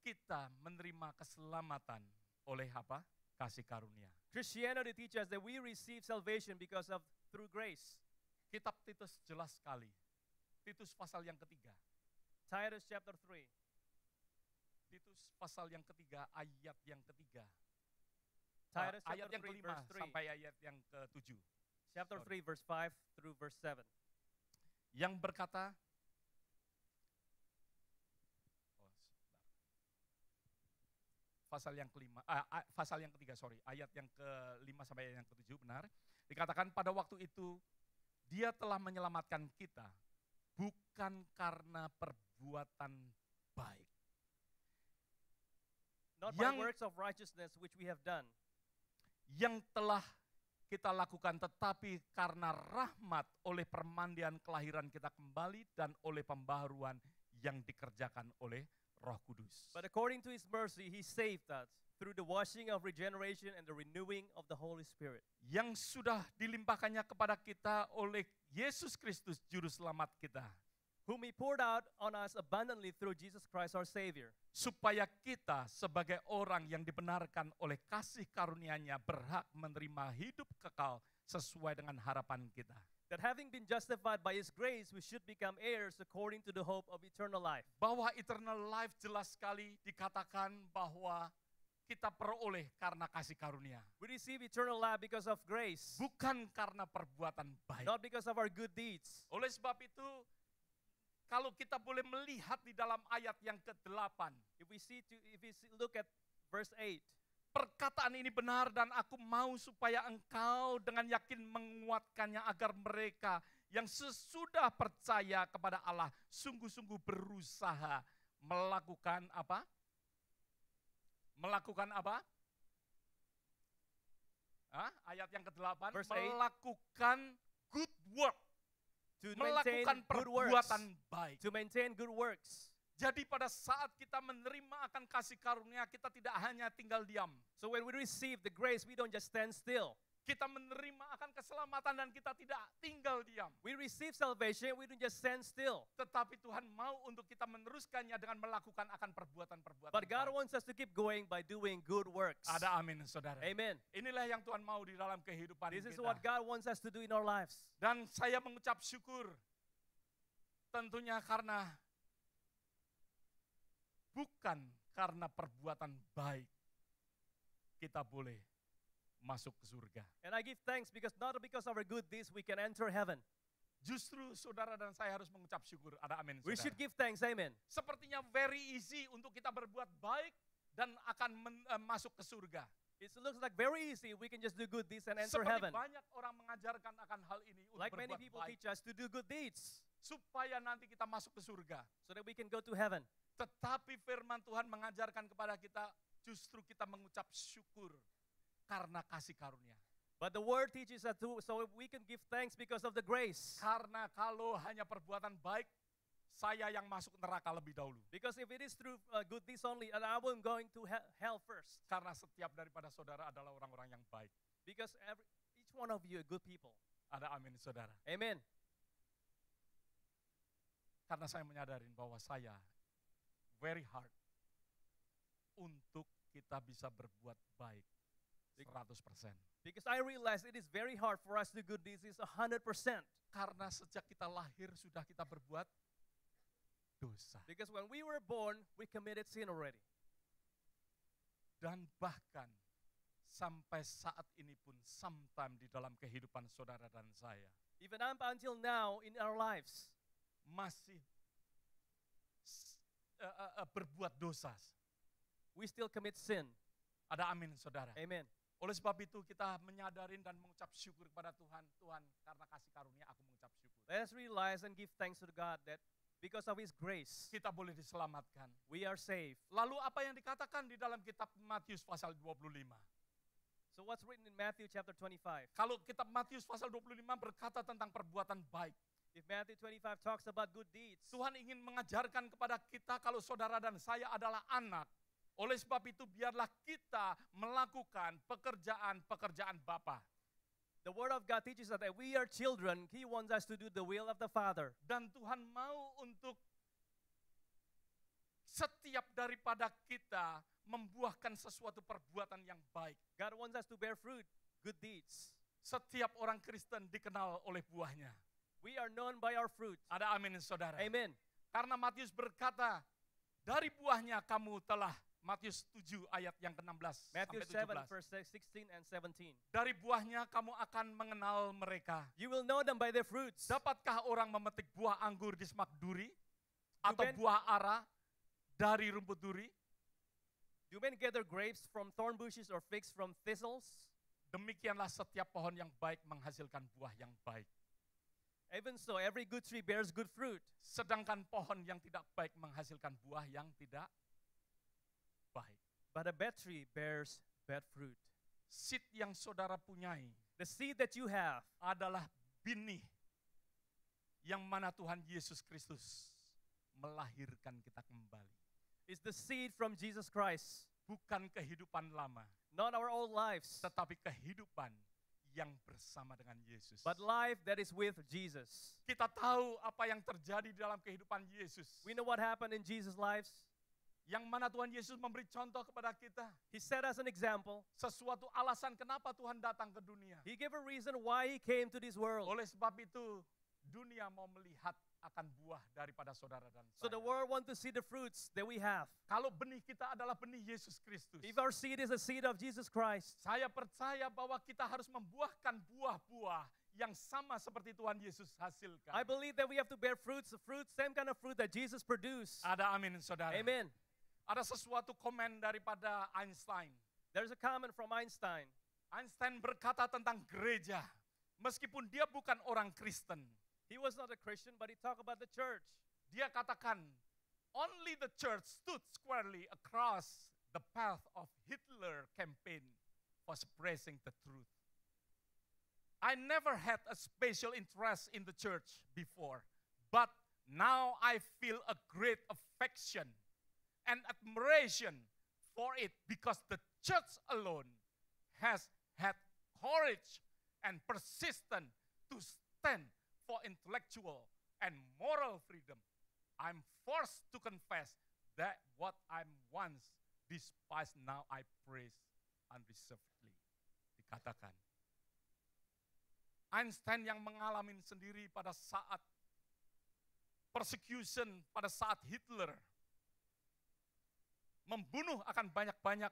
kita menerima keselamatan oleh apa? Kasih karunia. Christianity teaches that we receive salvation because of through grace. Kitab Titus jelas sekali. Titus pasal yang ketiga. Titus chapter 3. Titus pasal yang ketiga, ayat yang ketiga. Titus Ayat chapter yang 3 kelima verse 3. sampai ayat yang ke-7. Chapter Sorry. 3 verse 5 through verse 7. Yang berkata, pasal yang kelima, pasal yang ketiga, ayat yang ke-5 sampai ayat yang ke-7, benar. Dikatakan pada waktu itu, dia telah menyelamatkan kita, bukan karena perbuatan baik. Not by Yang- works of righteousness which we have done, Yang telah kita lakukan, tetapi karena rahmat oleh permandian kelahiran kita kembali dan oleh pembaharuan yang dikerjakan oleh Roh Kudus. but according to his mercy he saved us through the washing of regeneration and the renewing of the Holy Spirit. Yang sudah dilimpahkannya kepada kita oleh Yesus Kristus juru selamat kita, Whom he poured out on us abundantly through Jesus Christ our Savior. supaya kita sebagai orang yang dibenarkan oleh kasih karunia-Nya berhak menerima hidup kekal sesuai dengan harapan kita. That having been justified by his grace, we should become heirs according to the hope of eternal life. Bahwa eternal life jelas sekali dikatakan bahwa kita peroleh karena kasih karunia. We receive eternal life because of grace, Bukan karena perbuatan baik. not because of our good deeds. Oleh sebab itu, kalau kita boleh melihat di dalam ayat yang ke-8, If we look at verse 8, perkataan ini benar dan aku mau supaya engkau dengan yakin menguatkannya agar mereka yang sesudah percaya kepada Allah sungguh-sungguh berusaha melakukan apa? Melakukan apa? Ayat yang ke-8, Verse 8. melakukan good work. To maintain Melakukan good works. perbuatan baik. To maintain good works. Jadi pada saat kita menerima akan kasih karunia, kita tidak hanya tinggal diam. So when we receive the grace, we don't just stand still. Kita menerima akan keselamatan dan kita tidak tinggal diam. We receive salvation, we don't just stand still. Tetapi Tuhan mau untuk kita meneruskannya dengan melakukan akan perbuatan-perbuatan But God baik. wants us to keep going by doing good works. Ada amin, saudara. Amen. Inilah yang Tuhan mau di dalam kehidupan This is kita. what God wants us to do in our lives. Dan saya mengucap syukur tentunya karena bukan karena perbuatan baik kita boleh masuk ke surga. And I give thanks because not because of our good deeds we can enter heaven. Justru saudara dan saya harus mengucap syukur. Ada amin, We saudara. should give thanks. Amen. Sepertinya very easy untuk kita berbuat baik dan akan masuk ke surga. It looks like very easy. We can just do good deeds and enter Seperti heaven. banyak orang mengajarkan akan hal ini untuk Like many berbuat people baik. teach us to do good deeds Supaya nanti kita masuk ke surga. so that we can go to heaven. Tetapi firman Tuhan mengajarkan kepada kita justru kita mengucap syukur karena kasih karunia. But the word teaches us to, so we can give thanks because of the grace. Karena kalau hanya perbuatan baik, saya yang masuk neraka lebih dahulu. Because if it is through good deeds only, and I will going to hell first. Karena setiap daripada saudara adalah orang-orang yang baik. Because each one of you are good people. Ada amin, saudara. Amen. Karena saya menyadari bahwa saya very hard untuk kita bisa berbuat baik 100%. Because I realize it is very hard for us to do good deeds. It's 100%. Karena sejak kita lahir sudah kita berbuat dosa. Because when we were born, we committed sin already. Dan bahkan sampai saat ini pun sometime di dalam kehidupan saudara dan saya Even up until now in our lives, masih berbuat dosa. we still commit sin. Ada amin, saudara. Amen. Oleh sebab itu kita menyadarin dan mengucap syukur kepada Tuhan. Tuhan, karena kasih karunia aku mengucap syukur. Let us realize and give thanks to God that because of His grace, Kita boleh diselamatkan. we are saved. Lalu apa yang dikatakan di dalam kitab Matius pasal 25? So what's written in Matthew chapter 25? Kalau kitab Matius pasal 25 berkata tentang perbuatan baik. If Matthew 25 talks about good deeds, Tuhan ingin mengajarkan kepada kita kalau saudara dan saya adalah anak. Oleh sebab itu biarlah kita melakukan pekerjaan-pekerjaan Bapa. the Word of God teaches us that we are children. He wants us to do the will of the Father. Dan Tuhan mau untuk setiap daripada kita membuahkan sesuatu perbuatan yang baik. God wants us to bear fruit, good deeds. Setiap orang Kristen dikenal oleh buahnya. We are known by our fruit. Ada amin, saudara. Amen. Karena Matius berkata, dari buahnya kamu telah, Matius 7 ayat yang ke-16 Matthew sampai 7 17. verse 16 and 17. Dari buahnya kamu akan mengenal mereka. You will know them by their fruits. Dapatkah orang memetik buah anggur di semak duri? Atau men- buah ara dari rumput duri? Do men gather grapes from thorn bushes or figs from thistles? Demikianlah setiap pohon yang baik menghasilkan buah yang baik. Even so, every good tree bears good fruit. Sedangkan pohon yang tidak baik menghasilkan buah yang tidak baik. But a bad tree bears bad fruit. Seed yang saudara punyai The seed that you have adalah benih yang mana Tuhan Yesus Kristus melahirkan kita kembali. is the seed from Jesus Christ, Bukan kehidupan lama, not our old lives, tetapi kehidupan yang bersama dengan Yesus. but life that is with Jesus. Kita tahu apa yang terjadi di dalam kehidupan Yesus. We know what happened in Jesus' lives. Yang mana Tuhan Yesus memberi contoh kepada kita. He set us an example. Sesuatu alasan kenapa Tuhan datang ke dunia. He gave a reason why He came to this world. Oleh sebab itu, dunia mau melihat akan buah daripada saudara dan So saya. the world wants to see the fruits that we have. Kalau benih kita adalah benih Yesus Kristus, If our seed is a seed of Jesus Christ, saya percaya bahwa kita harus membuahkan buah-buah yang sama seperti Tuhan Yesus hasilkan. I believe that we have to bear fruits, same kind of fruit that Jesus produced. Ada amin, saudara. Amen. Ada sesuatu komen daripada Einstein. There's a comment from Einstein. Einstein berkata tentang gereja, meskipun dia bukan orang Kristen, He was not a Christian, but he talked about the church. dia katakan, only the church stood squarely across the path of Hitler campaign for suppressing the truth. I never had a special interest in the church before, but now I feel a great affection and admiration for it because the church alone has had courage and persistence to stand for intellectual and moral freedom. I'm forced to confess that what I once despised now I praise unreservedly. Dikatakan. Einstein yang mengalami sendiri pada saat persecution, pada saat Hitler membunuh akan banyak-banyak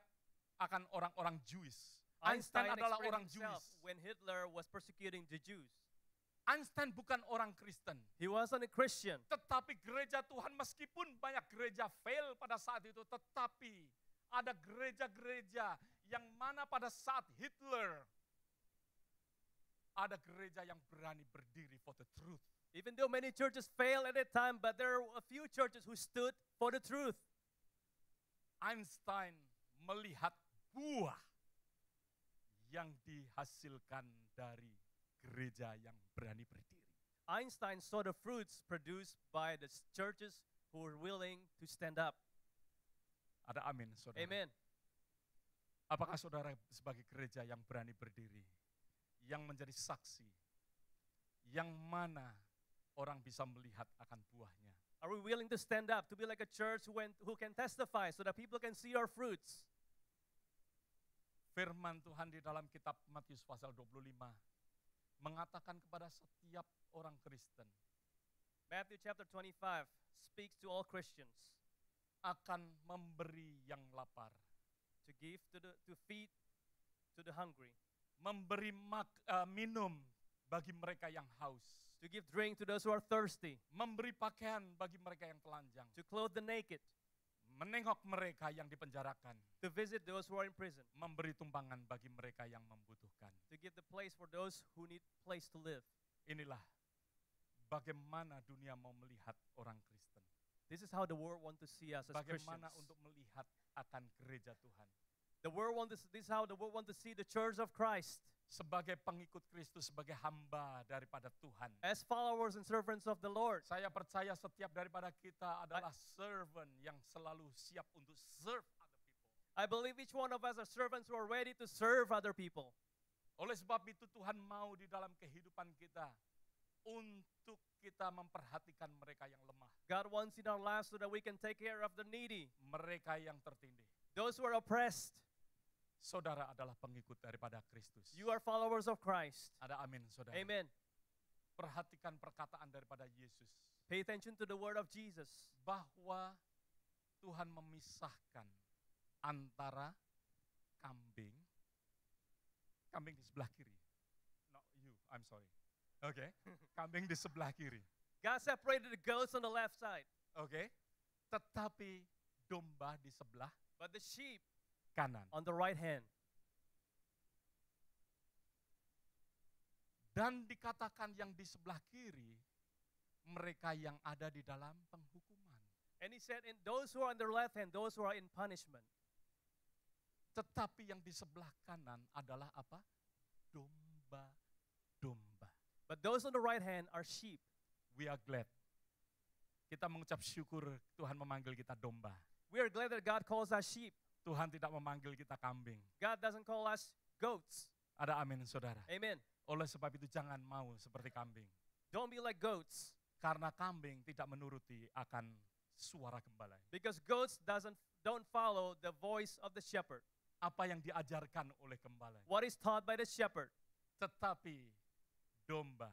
akan orang-orang Jewish. Einstein adalah orang Jewish. When Hitler was persecuting the Jews. Einstein bukan orang Kristen. He wasn't a Christian. Tetapi gereja Tuhan meskipun banyak gereja fail pada saat itu, tetapi ada gereja-gereja yang mana pada saat Hitler ada gereja yang berani berdiri for the truth. Even though many churches failed at that time, but there are a few churches who stood for the truth. Einstein melihat buah yang dihasilkan dari gereja yang berani berdiri. Einstein saw the fruits produced by the churches who were willing to stand up. Ada amin, saudara. Amen. Apakah saudara sebagai gereja yang berani berdiri, yang menjadi saksi, yang mana orang bisa melihat akan buahnya? Are we willing to stand up, to be like a church who can testify so that people can see our fruits? Firman Tuhan di dalam kitab Matius pasal 25 mengatakan kepada setiap orang Kristen, Matthew chapter 25 speaks to all Christians akan memberi yang lapar, to give to feed to the hungry, memberi minum bagi mereka yang haus, to give drink to those who are thirsty, memberi pakaian bagi mereka yang telanjang, to clothe the naked, menengok mereka yang dipenjarakan, to visit those who are in prison, memberi tumpangan bagi mereka yang membutuhkan. to give the place for those who need place to live. Inilah bagaimana dunia mau melihat orang Kristen. This is how the world want to see us as Bagaimana Christians. untuk melihat akan gereja Tuhan. This is how the world want to see the church of Christ. Sebagai pengikut Kristus, sebagai hamba daripada Tuhan. As followers and servants of the Lord. Saya percaya setiap daripada kita adalah servant yang selalu siap untuk serve other people. I believe each one of us are servants who are ready to serve other people. Oleh sebab itu Tuhan mau di dalam kehidupan kita untuk kita memperhatikan mereka yang lemah. God wants in our lives so that we can take care of the needy, Mereka yang tertindih. those who are oppressed. Saudara adalah pengikut daripada Kristus. You are followers of Christ. Ada amin, saudara. Amen. Perhatikan perkataan daripada Yesus. Pay attention to the word of Jesus. Bahwa Tuhan memisahkan antara kambing di sebelah kiri. No, you, I'm sorry. Oke, kambing di sebelah kiri. God separated the goats on the left side, Oke, tetapi domba di sebelah but the sheep kanan. on the right hand. Dan dikatakan yang di sebelah kiri, mereka yang ada di dalam penghukuman. And he said, in those who are on the left hand, those who are in punishment. Tetapi yang di sebelah kanan adalah apa? Domba-domba. But those on the right hand are sheep. We are glad. Kita mengucap syukur Tuhan memanggil kita domba. We are glad that God calls us sheep. Tuhan tidak memanggil kita kambing. God doesn't call us goats. Ada amin, saudara. Amen. Oleh sebab itu jangan mau seperti kambing. Don't be like goats. Karena kambing tidak menuruti akan suara gembala. Because goats don't follow the voice of the shepherd. Apa yang diajarkan oleh gembala. What is taught by the shepherd. Tetapi domba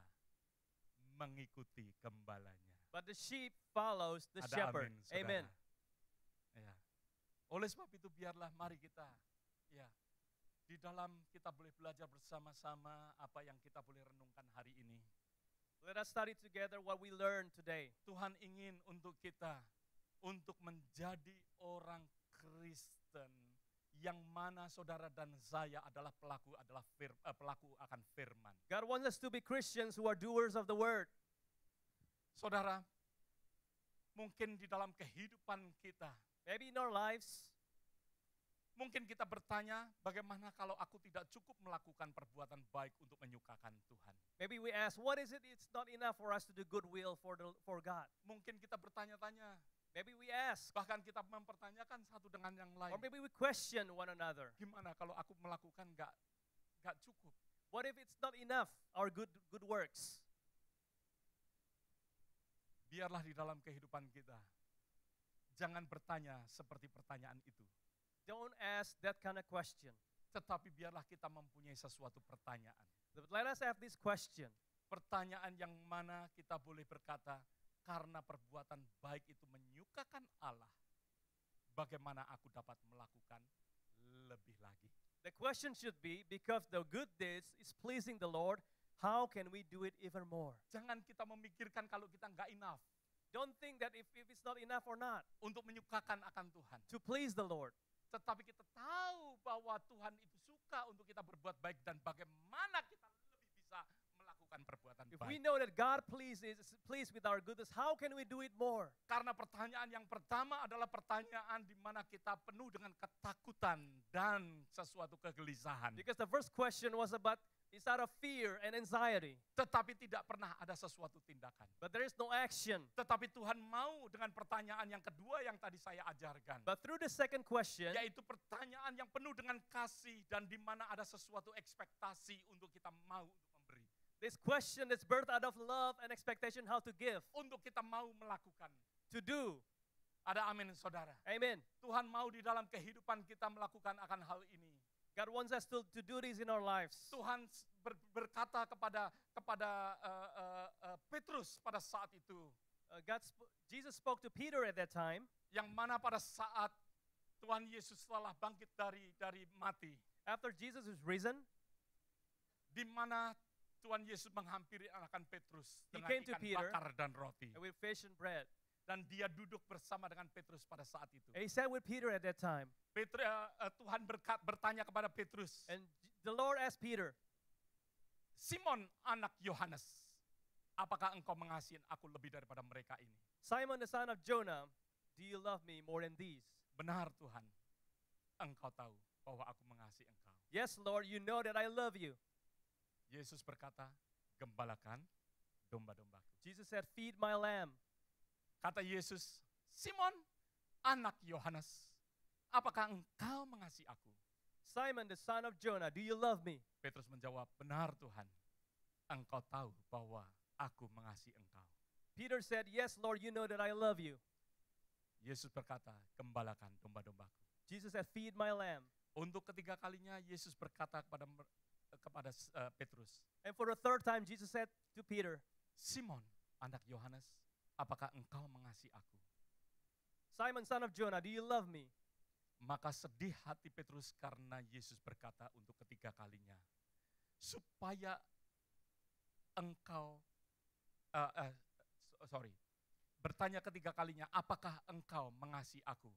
mengikuti gembalanya. But the sheep follows the Ada shepherd. amin, saudara. Amen. Ya. Oleh sebab itu biarlah mari kita ya di dalam kita boleh belajar bersama-sama apa yang kita boleh renungkan hari ini. Let us study together what we learned today. Tuhan ingin untuk kita untuk menjadi orang Kristen yang mana saudara dan saya adalah pelaku akan firman. God wants us to be Christians who are doers of the word. Saudara, mungkin di dalam kehidupan kita Maybe in our lives, Mungkin kita bertanya, bagaimana kalau aku tidak cukup melakukan perbuatan baik untuk menyukakan Tuhan? Maybe we ask, what is it? It's not enough for us to do good will for God. Mungkin kita bertanya-tanya, Maybe we ask, bahkan kita mempertanyakan satu dengan yang lain. or maybe we question one another. Gimana kalau aku melakukan nggak cukup? What if it's not enough, our good works? Biarlah di dalam kehidupan kita, jangan bertanya seperti pertanyaan itu. Don't ask that kind of question. Tetapi biarlah kita mempunyai sesuatu pertanyaan. But let us have this question. Pertanyaan yang mana kita boleh berkata, karena perbuatan baik itu menyukakan Allah, bagaimana aku dapat melakukan lebih lagi? The question should be, because the good deeds is pleasing the Lord, how can we do it even more? Jangan kita memikirkan kalau kita nggak enough Don't think that if it's not enough or not untuk menyukakan akan Tuhan. to please the Lord. Tetapi kita tahu bahwa Tuhan itu suka untuk kita berbuat baik dan bagaimana kita lebih bisa melakukan perbuatan If we baik. know that God is pleased with our goodness, how can we do it more? Karena pertanyaan yang pertama adalah pertanyaan di mana kita penuh dengan ketakutan dan sesuatu kegelisahan. Because the first question was about, it's out of fear and anxiety, Tetapi tidak pernah ada sesuatu tindakan. but there is no action. Tetapi Tuhan mau dengan pertanyaan yang kedua yang tadi saya ajarkan. But through the second question, Yaitu pertanyaan yang penuh dengan kasih dan di mana ada sesuatu ekspektasi untuk kita mau untuk memberi. this question is birthed out of love and expectation how to give, Untuk kita mau melakukan. to do. Ada amin saudara. Amen. Tuhan mau di dalam kehidupan kita melakukan akan hal ini. God wants us to do this in our lives. Tuhan berkata kepada Petrus pada saat itu. Jesus spoke to Peter at that time, Yang mana pada saat Tuhan Yesus telah bangkit dari mati. after Jesus was risen. Di mana Tuhan Yesus menghampiri akan Petrus He dengan came to ikan Peter. bakar dan roti. With fish and bread. Dan dia duduk bersama dengan Petrus pada saat itu. And he sat with Peter at that time. Tuhan bertanya kepada Petrus, And the Lord asked Peter, Simon anak Yohanes, apakah engkau mengasihi aku lebih daripada mereka ini? Simon the son of Jonah, do you love me more than these? Benar Tuhan, engkau tahu bahwa aku mengasihi engkau. Yes, Lord, you know that I love you. Yesus berkata, gembalakan domba-dombaku. Jesus said, feed my lamb. Kata Yesus, Simon anak Yohanes, apakah engkau mengasihi aku? Simon the son of Jonah, do you love me? Petrus menjawab, benar Tuhan, engkau tahu bahwa aku mengasihi engkau. Peter said, yes, Lord, you know that I love you. Yesus berkata, gembalakan domba-dombaku. Jesus said, feed my lamb. Untuk ketiga kalinya Yesus berkata kepada Petrus, And for the third time, Jesus said to Peter, Simon anak Yohanes, apakah engkau mengasihi aku? Simon son of Jonah, do you love me? Maka sedih hati Petrus karena Yesus berkata untuk ketiga kalinya, supaya engkau, bertanya ketiga kalinya, apakah engkau mengasihi aku?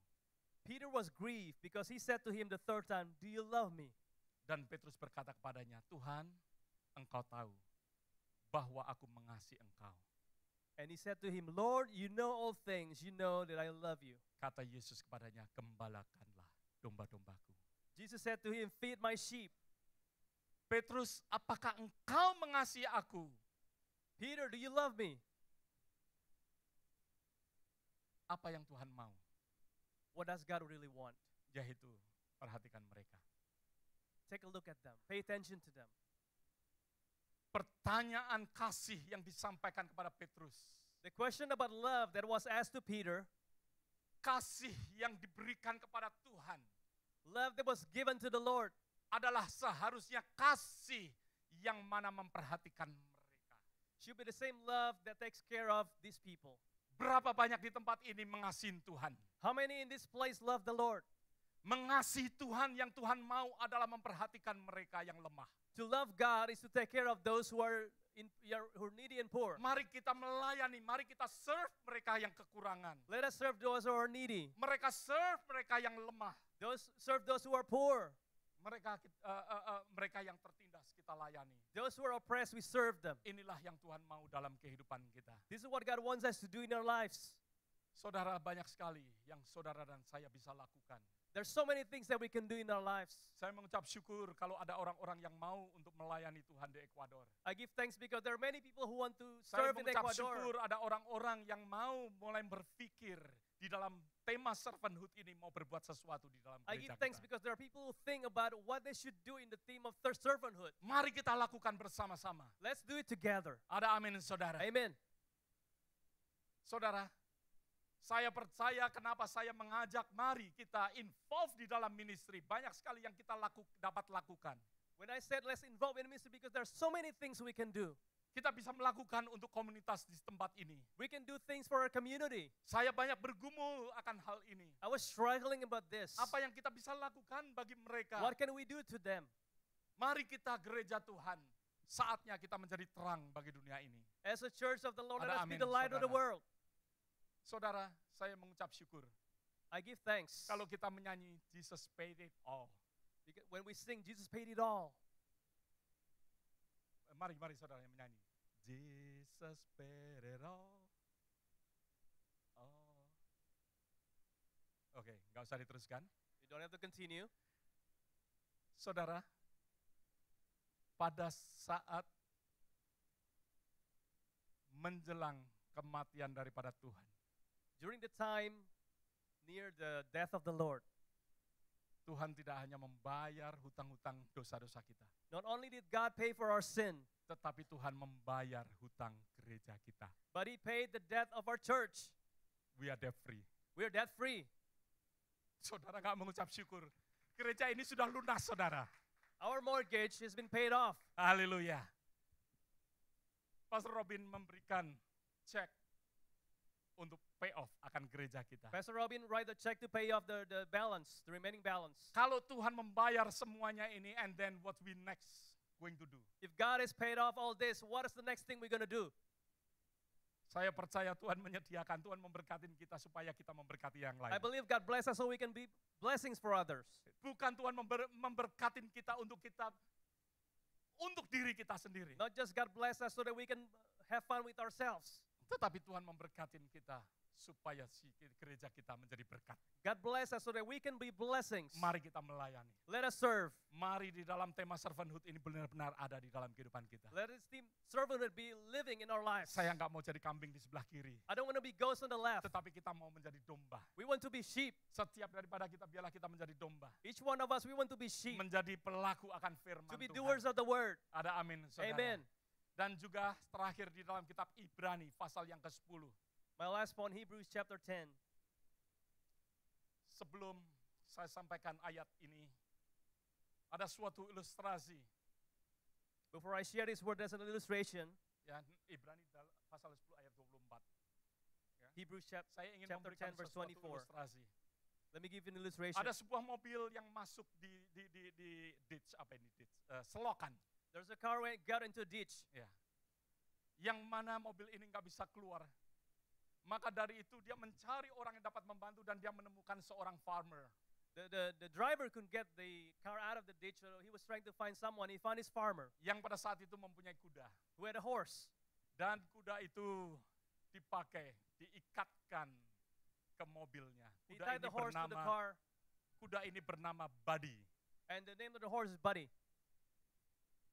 Peter was grieved because he said to him the third time, do you love me? Dan Petrus berkata kepadanya, Tuhan, engkau tahu bahwa aku mengasihi engkau. And he said to him, Lord, you know all things, you know that I love you. Kata Yesus kepadanya, gembalakanlah domba-dombaku. Jesus said to him, feed my sheep. Petrus, apakah engkau mengasihi aku? Peter, do you love me? Apa yang Tuhan mau? What does God really want? Yaitu, perhatikan mereka. Take a look at them. Pay attention to them. Pertanyaan kasih yang disampaikan kepada Petrus. The question about love that was asked to Peter, Kasih yang diberikan kepada Tuhan love that was given to the Lord, adalah seharusnya kasih yang mana memperhatikan mereka. should be the same love that takes care of these people. Berapa banyak di tempat ini mengasihi Tuhan? How many in this place love the Lord? Mengasihi Tuhan yang Tuhan mau adalah memperhatikan mereka yang lemah. To love God is to take care of those who are needy and poor. Mari kita melayani, mari kita serve mereka yang kekurangan. Let us serve those who are needy. Mereka serve mereka yang lemah. Serve those who are poor. Mereka yang tertindas kita layani. Those who are oppressed, we serve them. Inilah yang Tuhan mau dalam kehidupan kita. This is what God wants us to do in our lives. Saudara, banyak sekali yang saudara dan saya bisa lakukan. There's so many things that we can do in our lives. Saya mengucap syukur kalau ada orang-orang yang mau untuk melayani Tuhan di Ekuador. I give thanks because there are many people who want to Saya serve in mengucap Ecuador. syukur ada orang-orang yang mau mulai berpikir di dalam tema servanthood ini mau berbuat sesuatu di dalam I gereja give thanks kita. because there are people who think about what they should do in the theme of servanthood. Mari kita lakukan bersama-sama. Let's do it together. Ada amin saudara. Amen. Saudara, saya percaya kenapa saya mengajak mari kita involve di dalam ministry. Banyak sekali yang kita dapat lakukan. When I said let's involve in ministry because there are so many things we can do. Kita bisa melakukan untuk komunitas di tempat ini. We can do things for our community. Saya banyak bergumul akan hal ini. I was struggling about this. Apa yang kita bisa lakukan bagi mereka? What can we do to them? Mari kita gereja Tuhan. Saatnya kita menjadi terang bagi dunia ini. As a church of the Lord, Ada let us be amin, the light of the saudara. world. Saudara, saya mengucap syukur. I give thanks. Kalau kita menyanyi Jesus paid it all. Because when we sing, Jesus paid it all. Mari saudara yang menyanyi. Jesus paid it all. Oh. Oke, nggak usah diteruskan. You don't have to continue. Saudara, pada saat menjelang kematian daripada Tuhan, During the time near the death of the Lord, Tuhan tidak hanya membayar hutang-hutang dosa-dosa kita, not only did God pay for our sin, tetapi Tuhan membayar hutang gereja kita. but He paid the debt of our church. We are debt free. We are debt free. Saudara nggak mengucap syukur. Gereja ini sudah lunas, saudara. Our mortgage has been paid off. Haleluya. Pastor Robin memberikan cek untuk pay off akan gereja kita. Pastor Robin write a check to pay off the balance, the remaining balance. Kalau Tuhan membayar semuanya ini, and then what we next going to do? If God has paid off all this, what is the next thing we're going to do? Saya percaya Tuhan menyediakan, Tuhan memberkatin kita supaya kita memberkati yang lain. I believe God bless us so we can be blessings for others. Bukan Tuhan memberkatin kita untuk diri kita sendiri. Not just God bless us so that we can have fun with ourselves. Tetapi Tuhan memberkatin kita supaya si gereja kita menjadi berkat. God bless us so that we can be blessings. Mari kita melayani. Let us serve. Mari di dalam tema servanthood ini benar-benar ada di dalam kehidupan kita. Let this theme servanthood be living in our lives. Saya nggak mau jadi kambing di sebelah kiri, I don't want to be ghosts on the left. tetapi kita mau menjadi domba. We want to be sheep. Setiap daripada kita biarlah kita menjadi domba, Each one of us, we want to be sheep. menjadi pelaku akan firman To be Tuhan. doers of the word. Ada amin, saudara. Amen. Dan juga terakhir di dalam kitab Ibrani pasal yang ke-10. My last point, Hebrews chapter 10. Sebelum saya sampaikan ayat ini, ada suatu ilustrasi. Before I share this word as an illustration, Ya, Ibrani pasal 10 ayat 24. Hebrews Saya ingin Chapter memberikan 10 verse sesuatu 24. ilustrasi. let me give you an illustration. Ada sebuah mobil yang masuk di ditch, selokan. There's a car that got into a ditch. Ya. Yang mana mobil ini nggak bisa keluar. Maka dari itu dia mencari orang yang dapat membantu dan dia menemukan seorang farmer. The driver couldn't get the car out of the ditch, so he was trying to find someone. He found his farmer Yang pada saat itu mempunyai kuda. who had a horse. Dan kuda itu dipakai, diikatkan ke mobilnya. He Kuda tied ini the horse to the bernama, car, kuda ini bernama Buddy. and the name of the horse is Buddy.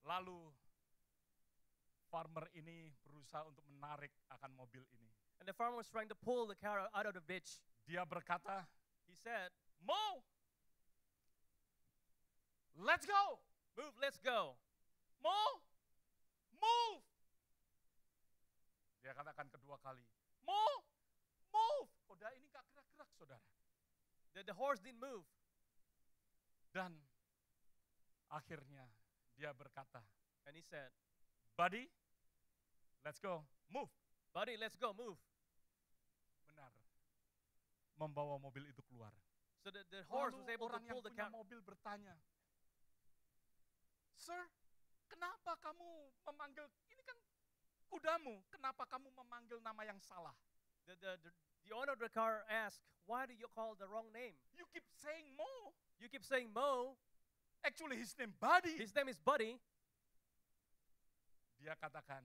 Lalu farmer ini berusaha untuk menarik akan mobil ini. And the farmer was trying to pull the car out of the ditch. Dia berkata, He said, "Mo, let's go. move, let's go. Mo, move." Dia katakan kedua kali, "Mo, move." Kuda ini gak gerak-gerak, saudara. The horse didn't move. Dan akhirnya dia berkata, And he said, "Buddy, let's go. Move." Buddy, let's go, move. Benar. Membawa mobil itu keluar. So the horse was Lalu able to orang yang pull the punya car. mobil bertanya, "Sir, kenapa kamu memanggil, ini kan kudamu, kenapa kamu memanggil nama yang salah? The owner of the car asked, why do you call the wrong name? You keep saying Mo. You keep saying Mo. Actually his name Buddy." His name is Buddy. Dia katakan,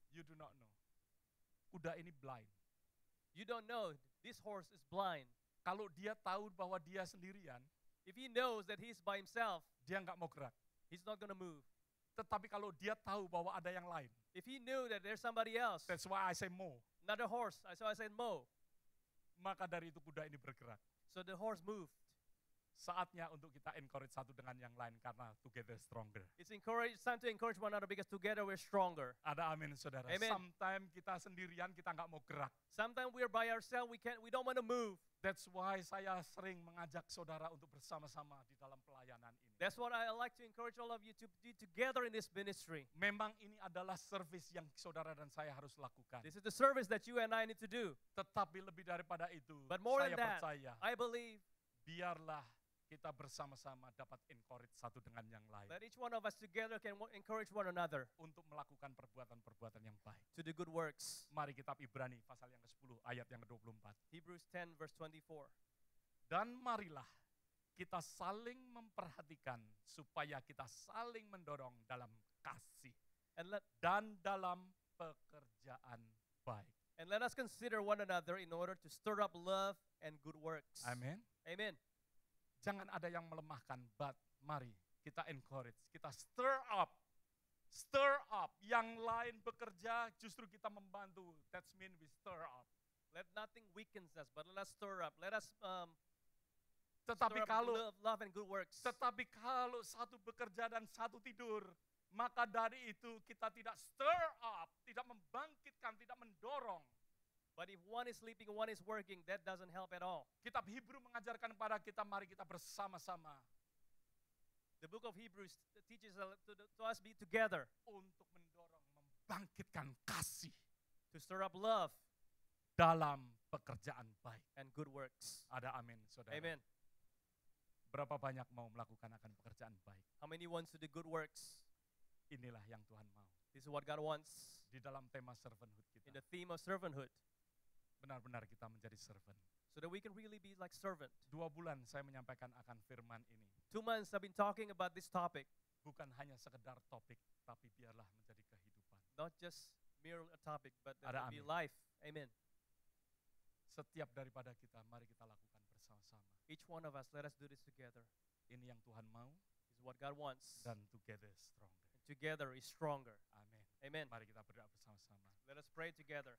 "You do not know. Kuda ini blind. You don't know this horse is blind. Kalau dia tahu bahwa dia sendirian, If he knows that he's by himself, dia nggak mau gerak. he's not going to move. Tetapi kalau dia tahu bahwa ada yang lain, If he knew that there's somebody else, that's why I say mo. another horse, so I said Mo. Maka dari itu kuda ini bergerak. So the horse moved. Saatnya untuk kita encourage satu dengan yang lain karena together stronger. It's time to encourage one another because together we're stronger. Ada amin saudara. Amen. Sometimes kita sendirian kita nggak mau gerak. Sometimes we're by ourselves, we don't want to move. That's why saya sering mengajak saudara untuk bersama-sama di dalam pelayanan ini. That's what I like to encourage all of you to do together in this ministry. Memang ini adalah service yang saudara dan saya harus lakukan. This is the service that you and I need to do. Tetapi lebih daripada itu, But more saya than that, percaya I believe biarlah kita bersama-sama dapat encourage satu dengan yang lain that each one of us together can encourage one another untuk melakukan perbuatan-perbuatan yang baik. to do good works. Mari kitab Ibrani pasal yang ke-10 ayat yang ke-24. Hebrews 10 verse 24. Dan marilah kita saling memperhatikan supaya kita saling mendorong dalam kasih And let dan dalam pekerjaan baik. let us consider one another in order to stir up love and good works. Amin. Amen. Jangan ada yang melemahkan, but mari kita encourage, kita stir up. Stir up. Yang lain bekerja, justru kita membantu. That's mean we stir up. Let nothing weakens us, but let us stir up. Let us Tetapi stir up kalau love and good works. satu bekerja dan satu tidur, maka dari itu kita tidak stir up, tidak membangkitkan, tidak mendorong. But if one is sleeping, one is working, that doesn't help at all. Kitab Hebrew mengajarkan kepada kita, mari kita bersama-sama The book of Hebrews teaches to us be together, untuk mendorong, membangkitkan kasih to stir up love dalam pekerjaan baik. and good works. Ada amin, saudara. Amen. Berapa banyak mau melakukan akan pekerjaan baik? How many wants to do good works? Inilah yang Tuhan mau. This is what God wants Di dalam tema servanthood in kita, the theme of servanthood, benar-benar kita menjadi servant. so that we can really be like servant. 2 bulan saya menyampaikan akan firman ini. 2 months I've been talking about this topic, Bukan hanya sekedar topik, tapi biarlah menjadi kehidupan. not just mere a topic, but that Ada will be amin. life. Amen. Setiap daripada kita, mari kita lakukan bersama-sama. Each one of us, let us do this together. Ini yang Tuhan mau, This is what God wants. dan together stronger. And together is stronger. Amin. Amen. Mari kita berdoa bersama-sama. Let us pray together.